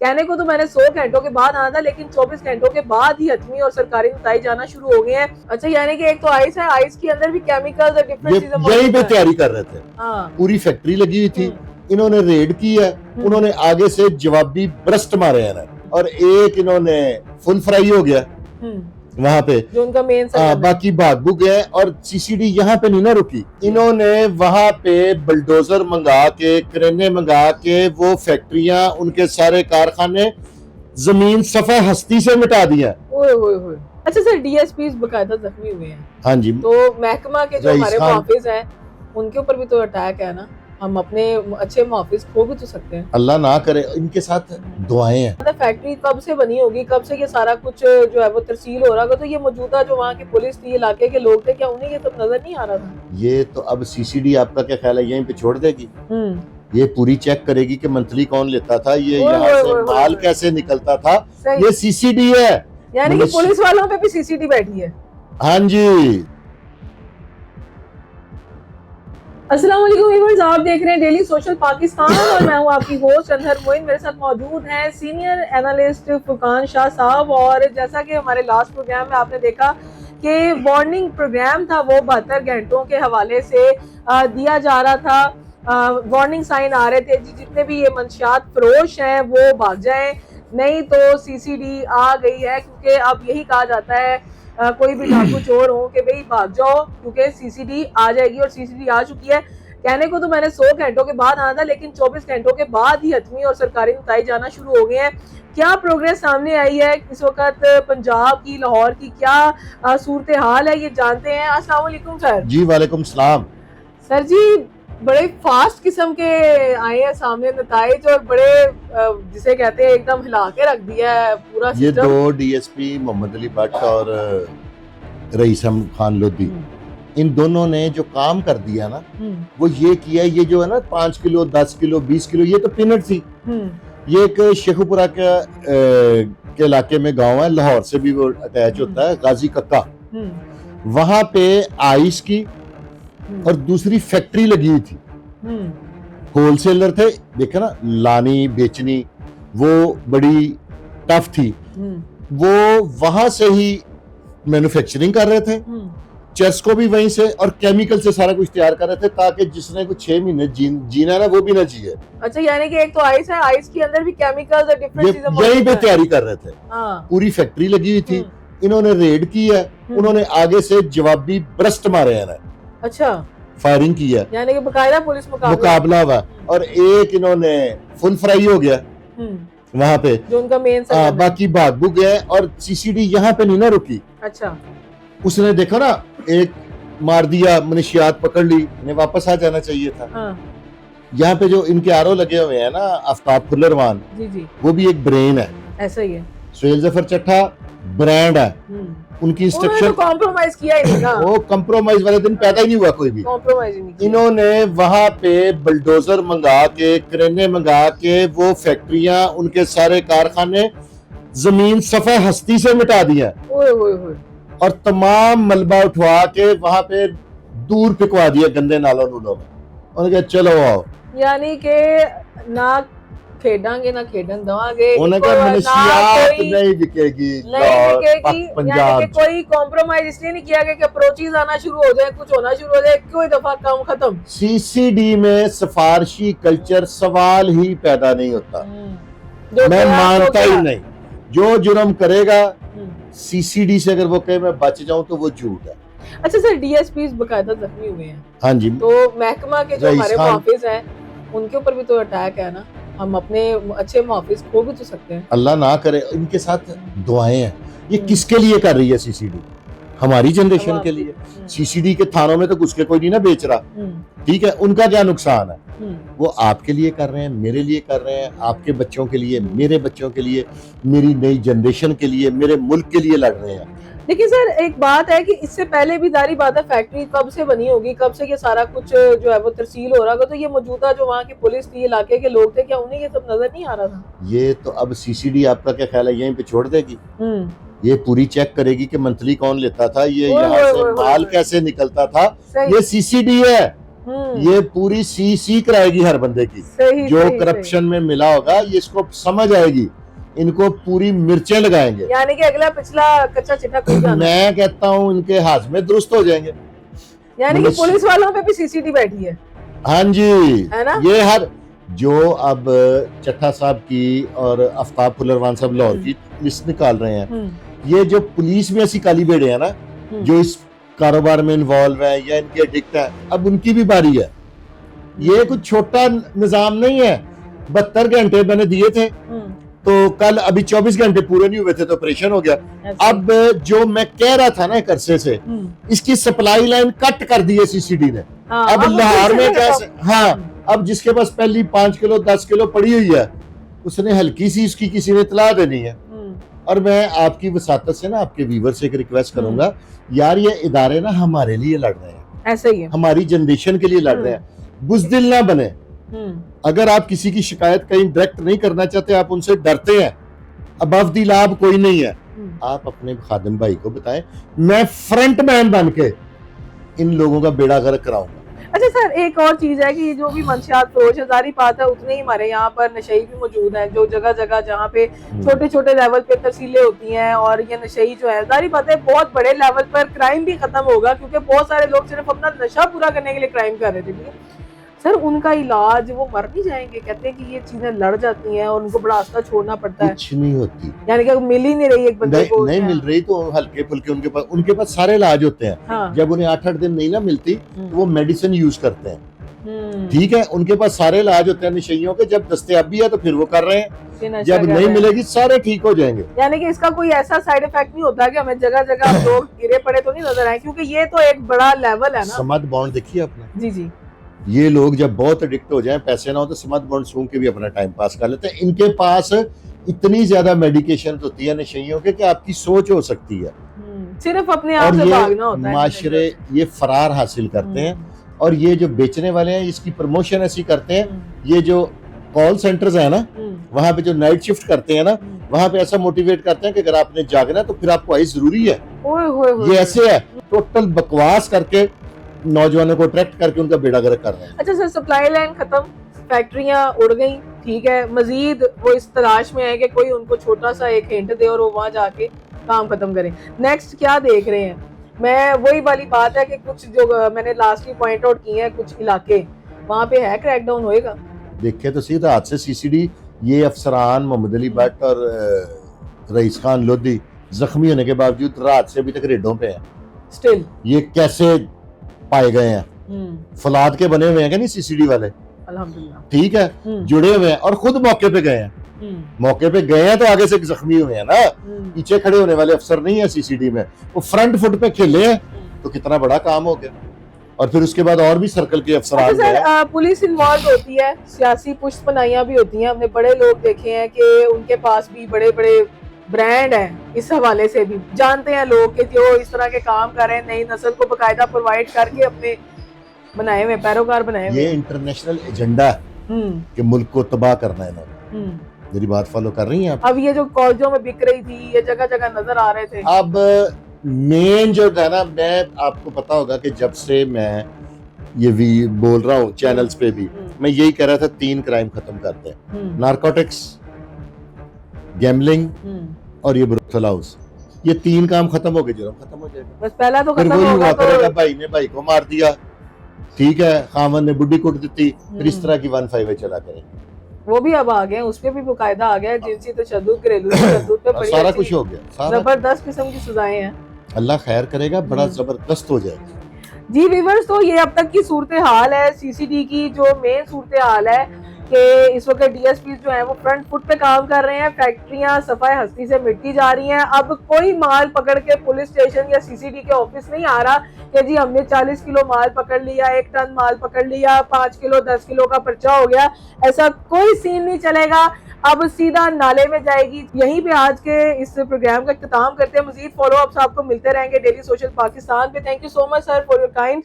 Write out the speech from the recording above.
कहने को तो मैंने 100 घंटों के बाद आना था, लेकिन 24 घंटों के बाद ही हतमी और सरकारी नताइज आना शुरू हो गए हैं। अच्छा, यानी कि एक तो आइस है, आइस के अंदर भी केमिकल्स और डिफरेंट चीजें यहीं पे तैयारी कर रहे थे। हाँ। पूरी फैक्ट्री लगी हुई थी, इन्होंने रेड की है, उन्होंने आगे से जवाबी ब्रस्ट मारे हैं और एक इन्होंने फुल फ्राई हो गया वहां पे, जो उनका मेन बाकी भाग भूग गए। और सीसीडी यहाँ पे नहीं ना रुकी, इन्होंने वहां पे बुलडोजर मंगा के, क्रेने मंगा के वो फैक्ट्रियां, उनके सारे कारखाने जमीन सफा हस्ती से मिटा दिया। अच्छा सर, डीएसपी बकायदा जख्मी हुए हैं। हाँ जी, तो महकमा के जो हमारे मुहाफिज हैं उनके ऊपर भी तो अटैक है ना, हम अपने अच्छे मुहाफिज खो भी तो सकते हैं। अल्लाह ना करे, इनके साथ दुआएं हैं। फैक्ट्री कब से बनी होगी, कब से ये सारा कुछ जो है वो तरसील हो रहा होगा, तो ये मौजूदा जो वहाँ की पुलिस थी, इलाके के लोग थे, क्या उन्हें ये सब नजर नहीं आ रहा था? ये तो अब सीसीडी आपका क्या ख्याल है यहीं पे छोड़ देगी? ये पूरी चेक करेगी कि मंथली कौन लेता था, ये यहाँ से माल कैसे निकलता था। ये सीसीडी है, यानी कि पुलिस वालों पे भी सीसीडी बैठी है। हाँ जी। अस्सलाम वालेकुम व्यूअर्स, आप देख रहे हैं डेली सोशल पाकिस्तान और मैं हूं आपकी होस्ट अनहर मोइन। मेरे साथ मौजूद हैं सीनियर एनालिस्ट फुरकान शाह साहब। और जैसा कि हमारे लास्ट प्रोग्राम में आपने देखा कि वार्निंग प्रोग्राम था, वो 72 घंटों के हवाले से दिया जा रहा था। वार्निंग साइन आ रहे थे जी, जितने भी ये मंशियात फरोश हैं वो भाग जाएं, नहीं तो सीसीडी आ गई है। क्योंकि अब यही कहा जाता है कोई भी डाकू चोर हो कि भाई भाग जाओ, क्योंकि सीसीडी आ जाएगी और सीसीडी आ चुकी है। कहने को तो मैंने 100 घंटों के बाद आना था, लेकिन 24 घंटों के बाद ही हतमी और सरकारी नताइज आना शुरू हो गए हैं। क्या प्रोग्रेस सामने आई है इस वक्त पंजाब की, लाहौर की क्या सूरत हाल है, ये जानते हैं। अस्सलाम वालेकुम सर। जी वालेकुम सलाम। सर जी, बड़े फास्ट किस्म के आए हैं सामने नताइज, और बड़े जिसे कहते हैं एकदम हिला के रख दिया है पूरा ये दो डीएसपी मोहम्मद अली भट्ट और रईसम खान लोधी, इन दोनों ने जो काम कर दिया ना, वो ये किया, ये जो है ना 5 किलो 10 किलो 20 किलो, ये तो पीनट थी। ये एक शेखुपुरा के इलाके में गांव है, लाहौर से भी वो अटैच होता है, गाजी कक्का, वहां पे आइस की और दूसरी फैक्ट्री लगी हुई थी। होलसेलर थे, देखा ना, लानी बेचनी वो बड़ी टफ थी। वो वहां से ही मैन्युफैक्चरिंग कर रहे थे, चर्च को भी वहीं से, और केमिकल से सारा कुछ तैयार कर रहे थे, ताकि जिसने कुछ 6 महीने जीना है ना, वो भी ना जिए। अच्छा, यानी कि एक तो आइस है, आइस के अंदर भी केमिकल्स और डिफरेंट चीजें यहीं पे तैयारी कर रहे थे। पूरी फैक्ट्री लगी हुई थी, इन्होंने रेड की है, उन्होंने आगे से जवाबी ब्रस्ट मारे हैं। अच्छा, फायरिंग की है, यानी कि बकायदा पुलिस मुकाबला हुआ, और एक इन्होंने फुल फ्राई हो गया वहां पे, जो उनका मेन बाकी भाग भूग गए। और सीसीडी यहाँ पे नहीं ना रुकी। अच्छा, उसने देखा ना, एक मार दिया, मनशियात पकड़ ली, इन्हें वापस आ जाना चाहिए था। यहाँ पे जो इनके आरओ लगे हुए हैं ना, आफ्ताब खुल्लरवान, वो भी एक ब्रेन है। ऐसा ही है। सुहेल जफर चट्टा ब्रांड है, उनकी इंस्ट्रक्शन कॉम्प्रोमाइज किया ही नहीं ना। वो कॉम्प्रोमाइज वाले दिन पैदा ही नहीं हुआ कोई भी, कॉम्प्रोमाइज नहीं किया। इन्होंने वहां पे बुलडोजर मंगा के, क्रेने मंगा के वो फैक्ट्रियां, उनके सारे कारखाने जमीन सफा हस्ती से मिटा दिया, और तमाम मलबा उठवा के वहां पे दूर फिकवा दिया गंदे नालों नूलों में। उन्होंने कहा चलो आओ, यानी के ना खेडांगे ना खेडन दवांगे, नहीं बिकेगी, यानी कि कोई कॉम्प्रोमाइज इसलिए नहीं किया गया कि अप्रोचेस आना शुरू हो जाए, कुछ होना शुरू हो जाए, कोई दफा काम खत्म। सीसीडी में सिफारशी कल्चर सवाल ही पैदा नहीं होता, मैं मानता ही नहीं। जो जुर्म करेगा सीसीडी से अगर वो कहे मैं बच जाऊं तो वो झूठ है। अच्छा सर, डीएसपी बकायदा जख्मी हुए हैं। हाँ जी, तो महकमा के जो हमारे मुहाफिज हैं उनके ऊपर भी तो अटैक है ना, हम अपने अच्छे मुहाफिज खो भी तो सकते हैं। अल्लाह ना करे, इनके साथ दुआएं हैं। ये किसके लिए कर रही है सीसीडी? हमारी जनरेशन के लिए। सीसीडी के थानों में तो घुस के कोई नहीं ना बेच रहा, ठीक है, उनका क्या नुकसान है? वो आपके लिए कर रहे हैं, मेरे लिए कर रहे हैं, आपके बच्चों के लिए, मेरे बच्चों के लिए, मेरी नई जनरेशन के लिए, मेरे मुल्क के लिए लड़ रहे हैं। लेकिन सर एक बात है कि इससे पहले भी दारी बात है, फैक्ट्री कब से बनी होगी, कब से ये सारा कुछ जो है वो तरसील हो रहा होगा, तो ये मौजूदा जो वहाँ की पुलिस थी, इलाके के लोग थे, क्या उन्हें ये सब नजर नहीं आ रहा था? ये तो अब सीसीडी आपका क्या ख्याल है यहीं पे छोड़ देगी? ये पूरी चेक करेगी कि मंथली कौन लेता था, ये यहाँ से माल कैसे निकलता था। ये सीसीडी है, ये पूरी सी कराएगी हर बंदे की। जो करप्शन में मिला होगा ये इसको समझ आएगी, इनको पूरी मिर्चें लगाएंगे, यानी कि अगला पिछला कच्चा चिट्ठा खुल जाना। मैं कहता हूँ इनके हाथ में दुरुस्त हो जाएंगे। यानी कि पुलिस वालों पे भी सीसीटीवी बैठी है। हाँ जी, है ना? ये हर जो अब चट्टा साहब की और आफ्ताब फुलरवान साहब लाहौर की लिस्ट निकाल रहे हैं, ये जो पुलिस में ऐसी काली बेड़े हैं ना जो इस कारोबार में इन्वॉल्व है या इनके एडिक्ट है, अब उनकी भी बारी है। ये कुछ छोटा निजाम नहीं है। 72 घंटे मैंने दिए थे, तो कल अभी 24 घंटे पूरे नहीं हुए थे तो ऑपरेशन हो गया। अब जो मैं कह रहा था ना एक अरसे से, इसकी सप्लाई लाइन कट कर दी है सीसीडी ने। अब लाहौर में कैसे, हाँ, अब जिसके पास पहली 5 किलो 10 किलो पड़ी हुई है, उसने हल्की सी उसकी किसी ने इतला देनी है। और मैं आपकी वसातत से ना आपके व्यूवर से एक रिक्वेस्ट करूंगा, यार ये इदारे ना हमारे लिए लड़ रहे हैं, ऐसे ही है, हमारी जनरेशन के लिए लड़ रहे हैं। बुज़दिल ना बने। अगर आप किसी की शिकायत कहीं डायरेक्ट नहीं करना चाहते, आप उनसे डरते हैं, अबव दी लाभ कोई नहीं है, आप अपने खादिम भाई को बताएं, मैं फ्रंट मैन बन के इन लोगों का बेड़ा गर्क कराऊंगा। अच्छा सर, एक और चीज है कि जो भी मंशियात फरोश है, जारी बात है उतने ही हमारे यहाँ पर नशई भी मौजूद है, जो जगह जगह जहाँ पे छोटे छोटे लेवल पे तरसीलें होती हैं, और ये नशई जो है, जारी बात है बहुत बड़े लेवल पर क्राइम भी खत्म होगा, क्योंकि बहुत सारे लोग सिर्फ अपना नशा पूरा करने के लिए क्राइम कर रहे थे। सर उनका इलाज, वो मर नहीं जाएंगे? कहते हैं कि ये चीजें लड़ जाती हैं और उनको बड़ा रास्ता छोड़ना पड़ता है। कुछ नहीं होती, यानी कि मिल ही नहीं रही एक बंदे को, नहीं मिल रही तो हल्के फुल्के उनके पास सारे इलाज होते हैं। हाँ। जब उन्हें 8-8 दिन नहीं ना मिलती तो वो मेडिसिन यूज करते हैं। ठीक है, उनके पास सारे इलाज होते हैं नशइयों के, जब दस्तयाबी है तो फिर वो कर रहे हैं, जब नहीं मिलेगी सारे ठीक हो जाएंगे। यानी कि इसका कोई ऐसा साइड इफेक्ट नहीं होता कि हमें जगह जगह लोग गिरे पड़े तो नहीं नजर आए, क्योंकि ये तो एक बड़ा लेवल है ना। समद बॉन्ड देखिए आपने? जी जी। ये लोग जब बहुत एडिक्ट हो जाएं, पैसे ना हो तो समद बॉन्ड सूंघ के भी अपना टाइम पास कर लेते हैं। इनके पास इतनी ज्यादा मेडिकेशन होती है नशइयों के कि आपकी सोच हो सकती है, सिर्फ अपने आप से भागना होता है। माशरे ये फरार हासिल करते हैं, और ये जो बेचने वाले हैं इसकी प्रमोशन ऐसी करते हैं। ये जो कॉल सेंटर्स है ना, वहां पे जो नाइट शिफ्ट करते हैं ना, वहां पे ऐसा मोटिवेट करते हैं कि अगर आपने जागना तो फिर आपको आई जरूरी है। ये ऐसे है, टोटल बकवास करके नौजवानों को अट्रैक्ट करके उनका बेड़ा गर्क कर रहे हैं। अच्छा सर, सप्लाई लाइन खत्म, फैक्ट्रियां उड़ गई, ठीक है, मजीद वो इस तलाश में है कि कोई उनको छोटा सा एक हिंट दे और वो वहां जाके काम खत्म करें। नेक्स्ट क्या देख रहे हैं? मैं वही वाली बात है कि कुछ जो मैंने लास्टली पॉइंट आउट किए हैं, कुछ इलाके वहां पे है क्रैकडाउन होएगा। देखे तो सीधा हाथ से सीसीडी, ये अफसरान मोहम्मद अली भट्ट और रईस खान लोधी जख्मी होने के बावजूद रात से अभी तक रेडों पे हैं। स्टिल ये कैसे पाए गए हैं? फलाद के बने हुए हैं क्या नहीं सीसीडी वाले, अल्हम्दुलिल्लाह, ठीक है, जुड़े हुए हैं और खुद मौके पे गए हैं। मौके पे गए हैं तो आगे से जख्मी हुए हैं ना, पीछे खड़े होने वाले अफसर नहीं है सीसीडी में, वो फ्रंट फुट पे खेले हैं, तो कितना बड़ा काम हो गया। और फिर उसके बाद और भी सर्कल के अफसरान हैं। पुलिस इन्वॉल्व होती है, सियासी पुष्पनाइयां भी होती हैं, हमने बड़े लोग देखे हैं कि उनके पास भी बड़े बड़े ब्रांड है, इस हवाले से भी जानते हैं लोग कि जो इस तरह के काम कर रहे हैं, नई नस्ल को बकायदा प्रोवाइड करके अपने बनाए हुए पैरोकार बनाए हुए। ये इंटरनेशनल एजेंडा है कि मुल्क को तबाह करना है इन्होंने। मेरी बात फॉलो कर रही हैं आप? अब ये जो कॉलेजों में बिक रही थी, ये जगह जगह नजर आ रहे थे। अब मेन जो है ना, मैं आपको पता होगा कि जब से मैं ये भी बोल रहा हूँ चैनल्स पे भी, मैं यही कह रहा था 3 क्राइम खत्म करते हैं, नारकोटिक्स, गैम्बलिंग और ये ब्रोथल हाउस। ये 3 काम खत्म हो गए, जुर्म खत्म हो जाएगा। बस पहला तो खत्म होगा तो भाई ने भाई को मार दिया, ठीक है, खामन ने बुड्ढी कुट दी, फिर इस तरह की 1-5 चला करें। वो भी अब आ गए, उस पे भी बकायदा आ गया, जिनसी तशद्दुद, घरेलू तशद्दुद पे बड़ी सारा कुछ हो गया, जबरदस्त किस्म की सजाएं हैं। अल्लाह खैर करेगा, बड़ा जबरदस्त हो जाएगा। जी व्यूअर्स, तो ये अब तक की सूरत हाल है सीसीडी की। जो मेन सूरत हाल है कि इस वक्त डीएसपी जो है वो फ्रंट फुट पे काम कर रहे हैं, फैक्ट्रियां सफाई हस्ती से मिटती जा रही हैं। अब कोई माल पकड़ के पुलिस स्टेशन या सीसीडी के ऑफिस नहीं आ रहा कि जी हमने 40 किलो माल पकड़ लिया, 1 टन माल पकड़ लिया, 5 किलो 10 किलो का पर्चा हो गया, ऐसा कोई सीन नहीं चलेगा। अब सीधा नाले में जाएगी। यहीं पे आज के इस प्रोग्राम का इख्तिताम करते हैं। मजीद फॉलो अप्स आपको मिलते रहेंगे डेली सोशल पाकिस्तान पे। Thank you so much sir for your kind